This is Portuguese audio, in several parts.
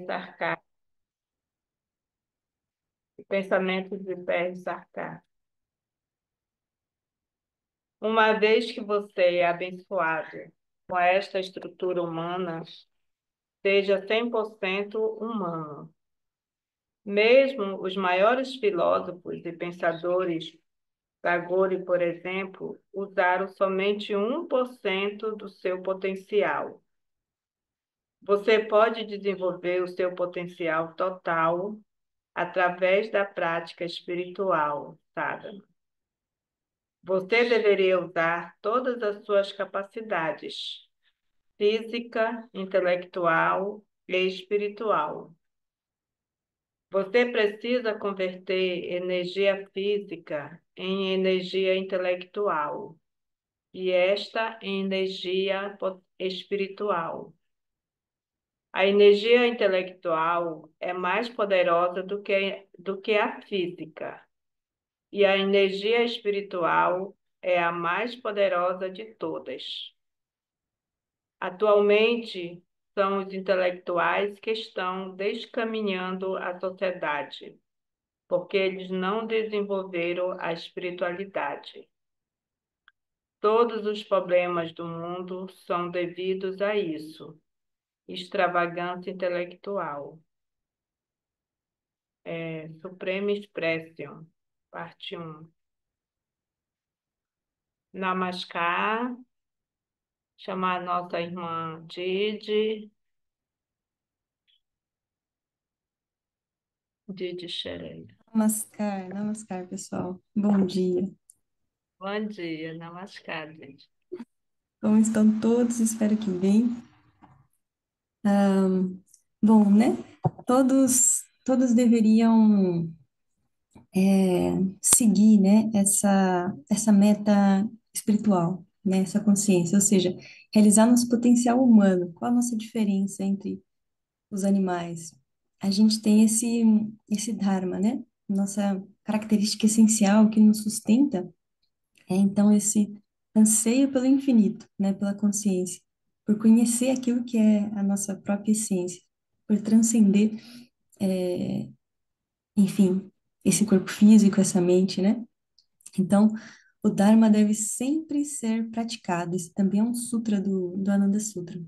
sarcásticos, pensamentos hipersarcásticos. Uma vez que você é abençoado com esta estrutura humana, seja 100% humano. Mesmo os maiores filósofos e pensadores, Tagore, por exemplo, usaram somente 1% do seu potencial. Você pode desenvolver o seu potencial total através da prática espiritual, sabe? Você deveria usar todas as suas capacidades, física, intelectual e espiritual. Você precisa converter energia física em energia intelectual e esta em energia espiritual. A energia intelectual é mais poderosa do que a física, e a energia espiritual é a mais poderosa de todas. Atualmente, são os intelectuais que estão descaminhando a sociedade, porque eles não desenvolveram a espiritualidade. Todos os problemas do mundo são devidos a isso, extravagância intelectual. Suprema Expression, parte 1. Namaskar, chamar a nossa irmã Didi Xerei. Namaskar, namaskar, pessoal. Bom dia. Bom dia, Namaskar, gente. Como estão todos? Espero que bem. Bom, né? Todos deveriam seguir, né? Essa meta espiritual, né? Essa consciência, ou seja, realizar nosso potencial humano. Qual a nossa diferença entre os animais? A gente tem esse dharma, né? Nossa característica essencial que nos sustenta. Então, esse anseio pelo infinito, né, pela consciência, por conhecer aquilo que é a nossa própria essência, por transcender, enfim, esse corpo físico, essa mente, né? Então, o Dharma deve sempre ser praticado. Esse também é um sutra do Ananda Sutra.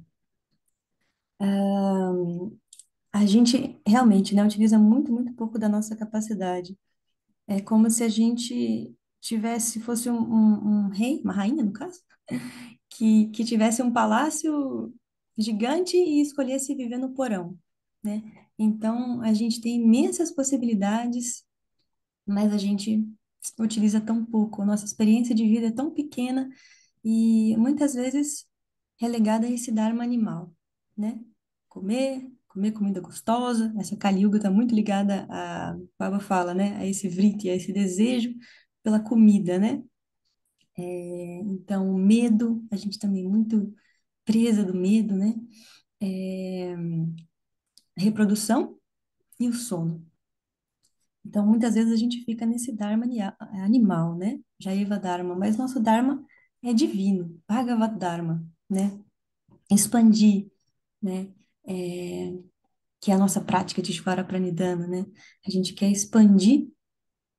A gente realmente, né, utiliza muito, muito pouco da nossa capacidade. É como se a gente fosse um rei, uma rainha, no caso, que tivesse um palácio gigante e escolhesse viver no porão, né? Então, a gente tem imensas possibilidades, mas a gente utiliza tão pouco. A nossa experiência de vida é tão pequena e muitas vezes relegada a esse dharma animal, né? Comer comida gostosa. Essa Kali Yuga está muito ligada a, Baba fala, né? A esse vritti, a esse desejo pela comida, né? Então, o medo, a gente também é muito presa do medo, né? É, a reprodução e o sono. Então, muitas vezes a gente fica nesse dharma animal, né? Jaiva Dharma, mas nosso dharma é divino, Bhagavad Dharma, né? Expandir, né? É, que é a nossa prática de Ishvara Pranidhana, né? A gente quer expandir,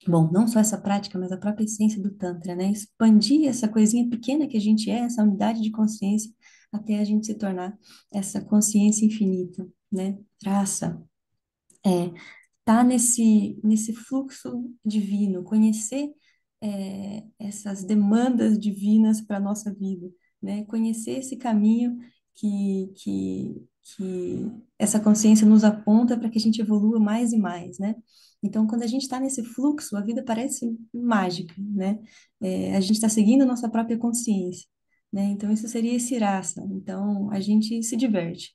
bom, não só essa prática, mas a própria essência do Tantra, né? Expandir essa coisinha pequena que a gente é, essa unidade de consciência, até a gente se tornar essa consciência infinita, né? Traça, tá nesse fluxo divino, conhecer essas demandas divinas para a nossa vida, né? Conhecer esse caminho que essa consciência nos aponta para que a gente evolua mais e mais, né? Então, quando a gente está nesse fluxo, a vida parece mágica, né? A gente está seguindo a nossa própria consciência, né? Então, isso seria esse raça. Então, a gente se diverte,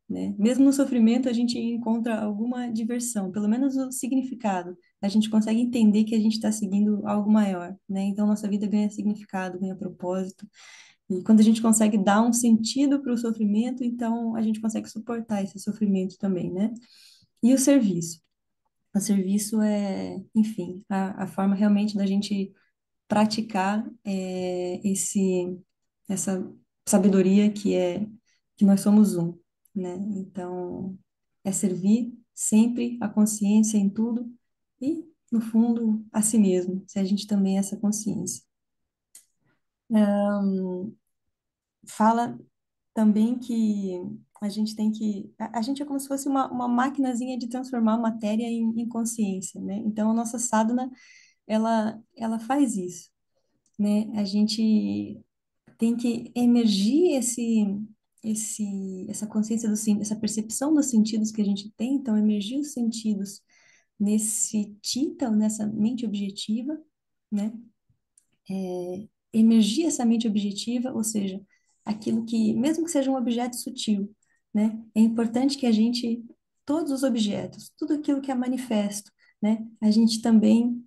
né? Mesmo no sofrimento, a gente encontra alguma diversão, pelo menos o significado. A gente consegue entender que a gente está seguindo algo maior, né? Então, nossa vida ganha significado, ganha propósito. E quando a gente consegue dar um sentido para o sofrimento, então a gente consegue suportar esse sofrimento também, né? E o serviço? O serviço é, enfim, a forma realmente da gente praticar essa sabedoria que nós somos um, né? Então, é servir sempre a consciência em tudo e, no fundo, a si mesmo, se a gente também é essa consciência. Fala também que a gente tem que. A gente é como se fosse uma maquinazinha de transformar matéria em consciência, né? Então, a nossa sadhana, ela faz isso, né? A gente tem que emergir essa consciência essa percepção dos sentidos que a gente tem, então, emergir os sentidos nesse tita, nessa mente objetiva, né? Emergir essa mente objetiva, ou seja, aquilo que, mesmo que seja um objeto sutil, né, é importante que a gente, todos os objetos, tudo aquilo que é manifesto, né, a gente também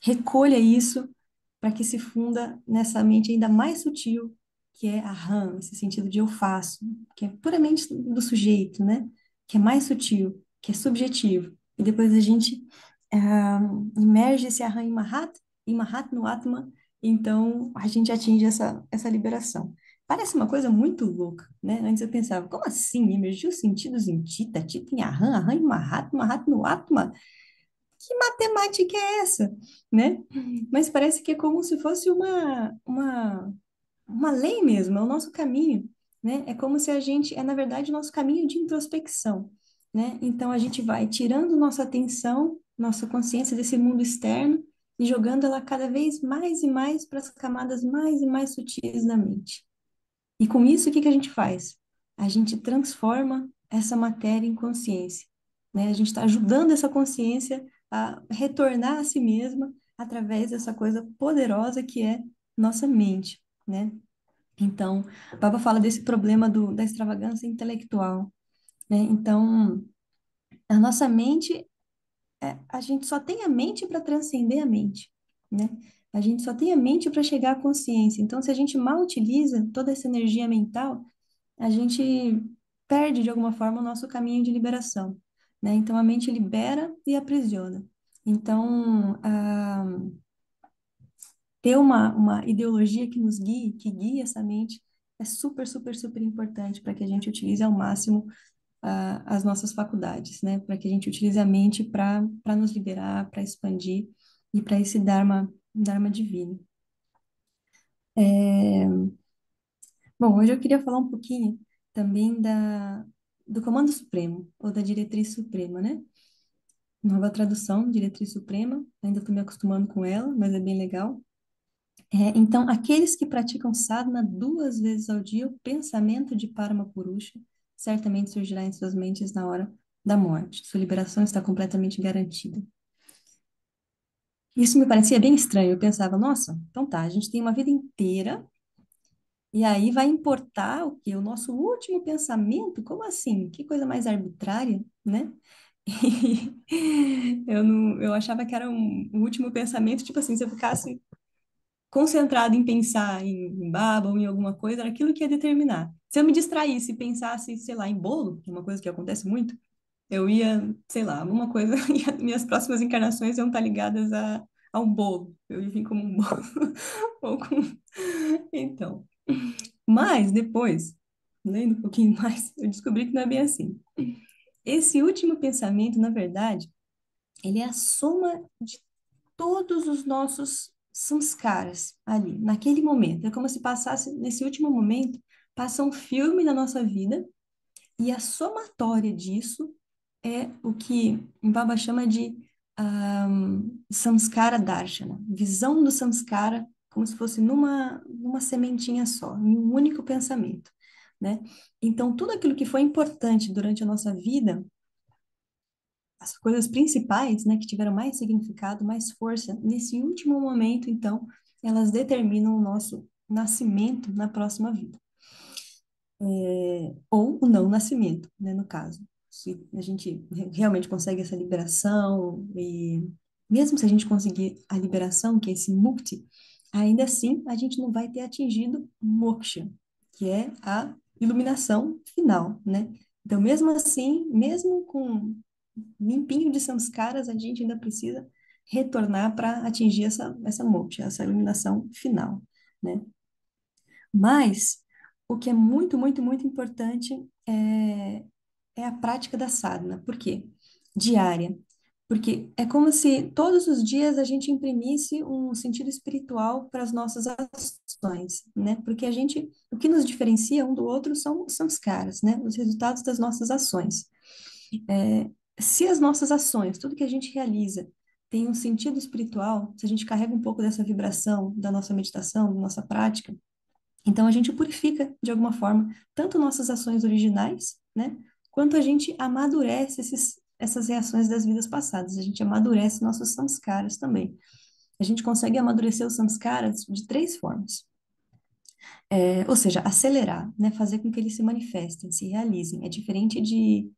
recolha isso para que se funda nessa mente ainda mais sutil, que é a RAM, esse sentido de eu faço, que é puramente do sujeito, né, que é mais sutil, que é subjetivo. E depois a gente imerge esse Aham em Mahat no Atma, então a gente atinge essa liberação. Parece uma coisa muito louca, né? Antes eu pensava, como assim? Emergir os sentidos em Tita, Tita em Aham, Aham em Mahat, Mahat no Atma? Que matemática é essa, né? Mas parece que é como se fosse uma lei mesmo, é o nosso caminho, né? É como se a gente, é na verdade o nosso caminho de introspecção, né? Então a gente vai tirando nossa atenção, nossa consciência desse mundo externo e jogando ela cada vez mais e mais para as camadas mais e mais sutis da mente. E com isso, o que que a gente faz? A gente transforma essa matéria em consciência, né? A gente está ajudando essa consciência a retornar a si mesma através dessa coisa poderosa que é nossa mente, né? Então, o Papa fala desse problema da extravagância intelectual, né? Então, a nossa mente, a gente só tem a mente para transcender a mente, né? A gente só tem a mente para chegar à consciência. Então, se a gente mal utiliza toda essa energia mental, a gente perde de alguma forma o nosso caminho de liberação, né? Então a mente libera e aprisiona. Então, ter uma ideologia que nos guie, que guie essa mente, é super, super, super importante para que a gente utilize ao máximo as nossas faculdades, né? Para que a gente utilize a mente para nos liberar, para expandir e para esse Dharma divino. Bom, hoje eu queria falar um pouquinho também do Comando Supremo, ou da Diretriz Suprema, né? Nova tradução, Diretriz Suprema, ainda estou me acostumando com ela, mas é bem legal. Então, aqueles que praticam sadhana 2 vezes ao dia, o pensamento de Parama Purusha certamente surgirá em suas mentes na hora da morte. Sua liberação está completamente garantida. Isso me parecia bem estranho. Eu pensava, nossa, então tá, a gente tem uma vida inteira e aí vai importar o quê? O nosso último pensamento? Como assim? Que coisa mais arbitrária, né? Eu não, eu achava que era um último pensamento, tipo assim, se eu ficasse concentrado em pensar em baba ou em alguma coisa, era aquilo que ia determinar. Se eu me distraísse e pensasse, sei lá, em bolo, que é uma coisa que acontece muito, eu ia, sei lá, alguma coisa, minhas próximas encarnações iam estar ligadas a um bolo. Eu ia vir como um bolo. Ou com... Então. Mas depois, lendo um pouquinho mais, eu descobri que não é bem assim. Esse último pensamento, na verdade, ele é a soma de todos os nossos samskaras ali, naquele momento. É como se passasse, nesse último momento, passa um filme na nossa vida e a somatória disso é o que Baba chama de samskara darshana, visão do samskara como se fosse numa sementinha só, em um único pensamento, né? Então, tudo aquilo que foi importante durante a nossa vida, as coisas principais, né, que tiveram mais significado, mais força, nesse último momento, então, elas determinam o nosso nascimento na próxima vida. Ou o não nascimento, né, no caso. Se a gente realmente consegue essa liberação, e mesmo se a gente conseguir a liberação, que é esse mukti, ainda assim a gente não vai ter atingido moksha, que é a iluminação final, né? Então, mesmo assim, mesmo com limpinho de samskaras, a gente ainda precisa retornar para atingir essa moksha, essa iluminação final, né? Mas o que é muito, muito, muito importante é, é a prática da sadhana. Por quê? Diária. Porque é como se todos os dias a gente imprimisse um sentido espiritual para as nossas ações, né? Porque o que nos diferencia um do outro são os caras, né? Os resultados das nossas ações. É, se as nossas ações, tudo que a gente realiza, tem um sentido espiritual, se a gente carrega um pouco dessa vibração da nossa meditação, da nossa prática, então a gente purifica de alguma forma tanto nossas ações originais, né, quanto a gente amadurece essas reações das vidas passadas. A gente amadurece nossos samskaras também. A gente consegue amadurecer os samskaras de três formas. Ou seja, acelerar, né, fazer com que eles se manifestem, se realizem. É diferente de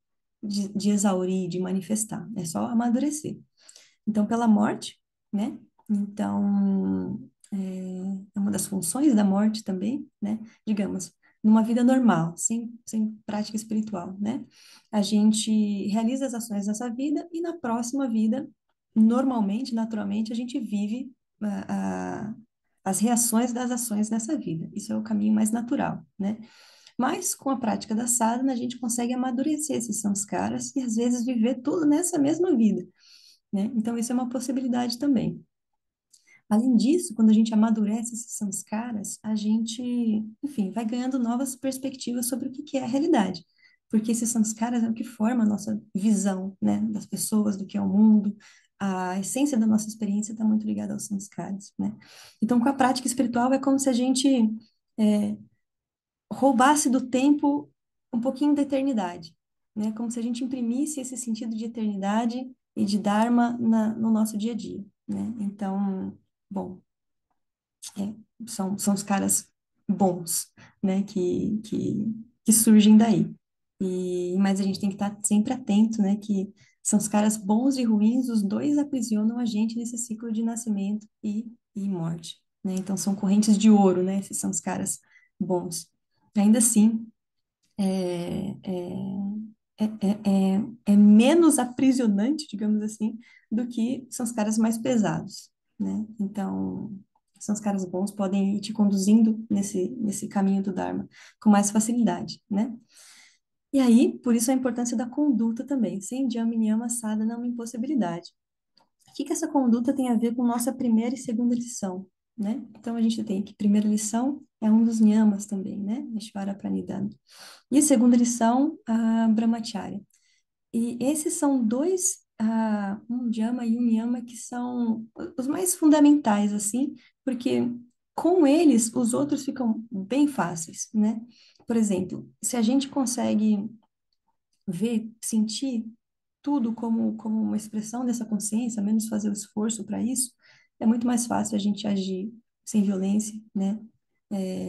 exaurir, de manifestar. É só amadurecer. Então, pela morte, né? Então, é uma das funções da morte também, né? Digamos, numa vida normal, sem prática espiritual, né? A gente realiza as ações dessa vida e na próxima vida, normalmente, naturalmente, a gente vive as reações das ações nessa vida. Isso é o caminho mais natural, né? Mas com a prática da sadhana, a gente consegue amadurecer esses samskaras e às vezes viver tudo nessa mesma vida, né? Então, isso é uma possibilidade também. Além disso, quando a gente amadurece esses samskaras, a gente, enfim, vai ganhando novas perspectivas sobre o que que é a realidade. Porque esses samskaras é o que forma a nossa visão, né, das pessoas, do que é o mundo. A essência da nossa experiência está muito ligada aos samskaras, né? Então, com a prática espiritual, é como se a gente é, roubasse do tempo um pouquinho da eternidade, né? Como se a gente imprimisse esse sentido de eternidade e de Dharma no nosso dia a dia, né? Então, bom, são os caras bons, né? Que surgem daí. Mas a gente tem que estar sempre atento, né? Que são os caras bons e ruins, os dois aprisionam a gente nesse ciclo de nascimento e morte, né? Então, são correntes de ouro, né? Esses são os caras bons. Ainda assim, é, é, é menos aprisionante, digamos assim, do que são os caras mais pesados, né? Então, são os caras bons, podem ir te conduzindo nesse caminho do Dharma com mais facilidade, né? E aí, por isso a importância da conduta também. Sem Yama e Niyama, sadhana é uma impossibilidade. O que que essa conduta tem a ver com nossa primeira e segunda lição, né? Então, a gente tem que primeira lição é um dos niyamas também, né? Ishvara Pranidhana. E a segunda lição, a Brahmacharya. E esses são dois, um Dhyama e um Niyama, que são os mais fundamentais, assim, porque com eles os outros ficam bem fáceis, né? Por exemplo, se a gente consegue ver, sentir tudo como uma expressão dessa consciência, menos fazer o esforço para isso, é muito mais fácil a gente agir sem violência, né?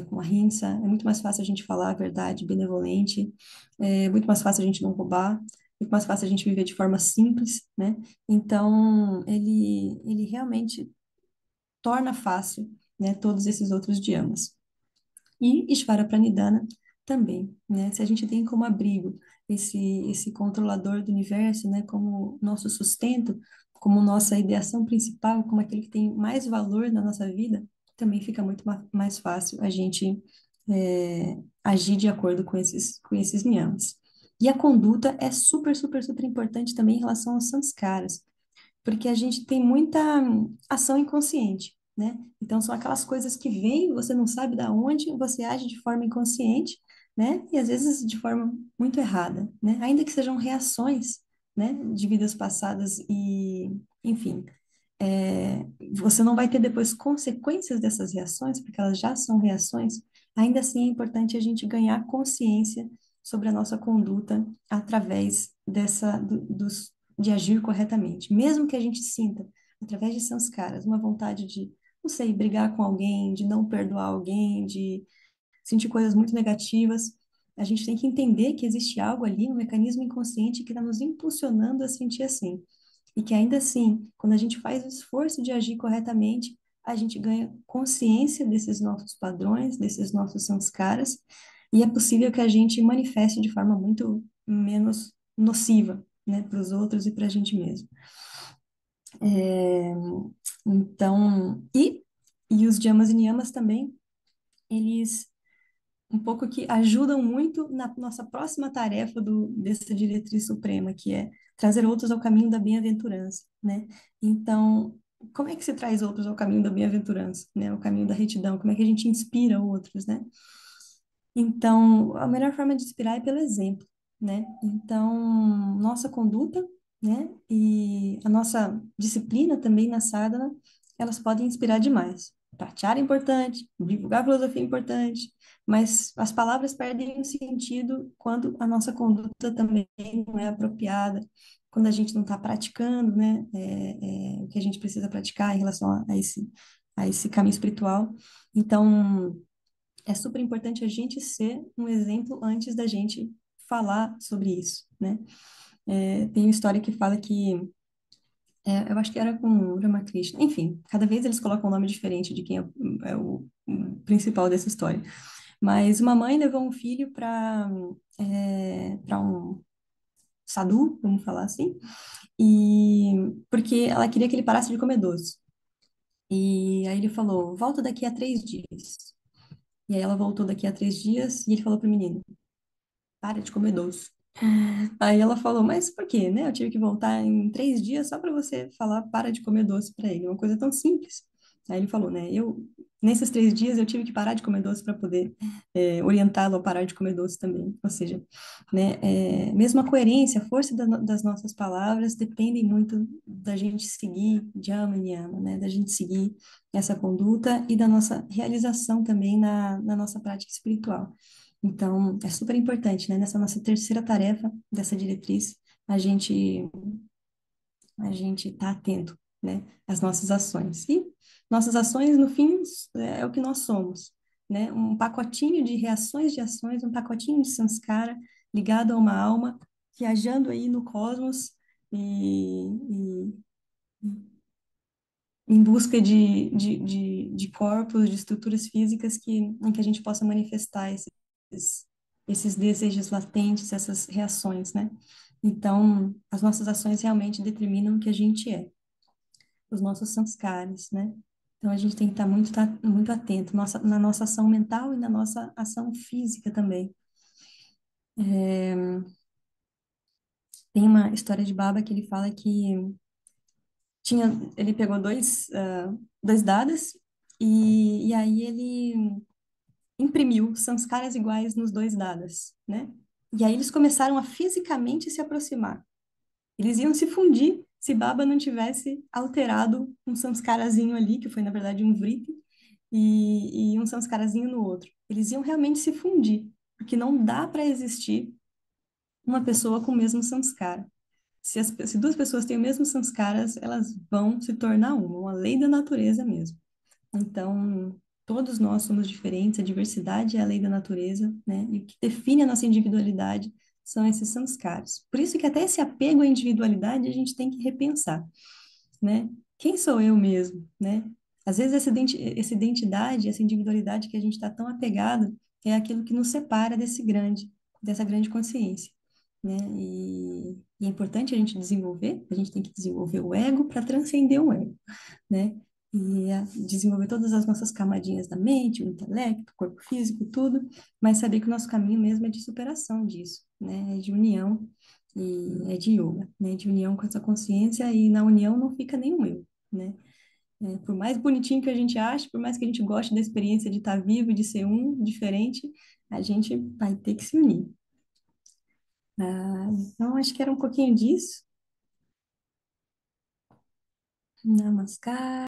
Com a rinça, é muito mais fácil a gente falar a verdade benevolente, é muito mais fácil a gente não roubar, é muito mais fácil a gente viver de forma simples, né? Então, ele realmente torna fácil, né, todos esses outros idiomas. E Ishvara Pranidhana também, né? Se a gente tem como abrigo esse controlador do universo, né, como nosso sustento, como nossa ideação principal, como aquele que tem mais valor na nossa vida, também fica muito mais fácil a gente agir de acordo com esses niyamas. E a conduta é super, super, super importante também em relação aos samskaras, porque a gente tem muita ação inconsciente, né? Então, são aquelas coisas que vêm, você não sabe da onde, você age de forma inconsciente, né? E às vezes de forma muito errada, né? Ainda que sejam reações, né? De vidas passadas enfim, você não vai ter depois consequências dessas reações, porque elas já são reações. Ainda assim, é importante a gente ganhar consciência sobre a nossa conduta através de agir corretamente. Mesmo que a gente sinta, através de samskaras, uma vontade de, não sei, brigar com alguém, de não perdoar alguém, de sentir coisas muito negativas, a gente tem que entender que existe algo ali, um mecanismo inconsciente que está nos impulsionando a sentir assim. E que ainda assim, quando a gente faz o esforço de agir corretamente, a gente ganha consciência desses nossos padrões, desses nossos samskaras, e é possível que a gente manifeste de forma muito menos nociva, né, para os outros e para a gente mesmo. É, então, e os Yamas e Niyamas também, eles um pouco que ajudam muito na nossa próxima tarefa dessa diretriz suprema, que é trazer outros ao caminho da bem-aventurança, né? Então, como é que se traz outros ao caminho da bem-aventurança, né? Ao caminho da retidão? Como é que a gente inspira outros, né? Então, a melhor forma de inspirar é pelo exemplo, né? Então, nossa conduta, né, e a nossa disciplina também na sadhana, elas podem inspirar demais. Praticar é importante, divulgar a filosofia é importante, mas as palavras perdem o sentido quando a nossa conduta também não é apropriada, quando a gente não está praticando, né, o que a gente precisa praticar em relação a esse caminho espiritual. Então, é super importante a gente ser um exemplo antes da gente falar sobre isso, né? Tem uma história que fala que, eu acho que era com o Ramakrishna, enfim, cada vez eles colocam um nome diferente de quem é o principal dessa história. Mas uma mãe levou um filho para um sadhu, vamos falar assim, e porque ela queria que ele parasse de comer doce. E aí ele falou, volta daqui a 3 dias. E aí ela voltou daqui a 3 dias e ele falou para o menino, para de comer doce. Aí ela falou, mas por quê, né? Eu tive que voltar em 3 dias só para você falar para de comer doce para ele, uma coisa tão simples. Aí ele falou, né? Nesses 3 dias eu tive que parar de comer doce para poder orientá-lo a parar de comer doce também. Ou seja, né? Mesmo a coerência, a força das nossas palavras dependem muito da gente seguir Dhyama e Niyama, né? Da gente seguir essa conduta e da nossa realização também na nossa prática espiritual. Então, é super importante, né? Nessa nossa terceira tarefa dessa diretriz, a gente a gente tá atento, né? Às nossas ações. E nossas ações, no fim, é o que nós somos, né? Um pacotinho de reações de ações, um pacotinho de samskara ligado a uma alma viajando aí no cosmos e em busca de corpos, de estruturas físicas em que a gente possa manifestar esses desejos latentes, essas reações, né? Então, as nossas ações realmente determinam o que a gente é, os nossos sanskaras, né? Então, a gente tem que estar muito atento na nossa ação mental e na nossa ação física também. Tem uma história de Baba que ele fala que ele pegou dois dadas e aí ele imprimiu samskaras iguais nos dois dadas, né? E aí eles começaram a fisicamente se aproximar. Eles iam se fundir se Baba não tivesse alterado um samskarazinho ali, que foi na verdade um vritti, e um samskarazinho no outro. Eles iam realmente se fundir, porque não dá para existir uma pessoa com o mesmo samskara. Se duas pessoas têm o mesmo samskaras, elas vão se tornar uma lei da natureza mesmo. Então, todos nós somos diferentes, a diversidade é a lei da natureza, né? E o que define a nossa individualidade são esses samskaras. Por isso que até esse apego à individualidade a gente tem que repensar, né? Quem sou eu mesmo, né? Às vezes essa identidade, essa individualidade que a gente está tão apegado é aquilo que nos separa dessa grande consciência, né? E é importante a gente desenvolver, a gente tem que desenvolver o ego para transcender o ego, né? Desenvolver todas as nossas camadinhas da mente, o intelecto, o corpo físico, tudo, mas saber que o nosso caminho mesmo é de superação disso, né? É de união e é de yoga, né? De união com essa consciência e na união não fica nenhum eu, né? Por mais bonitinho que a gente ache, por mais que a gente goste da experiência de estar vivo, de ser um, diferente, a gente vai ter que se unir. Então, acho que era um pouquinho disso. Namaskar.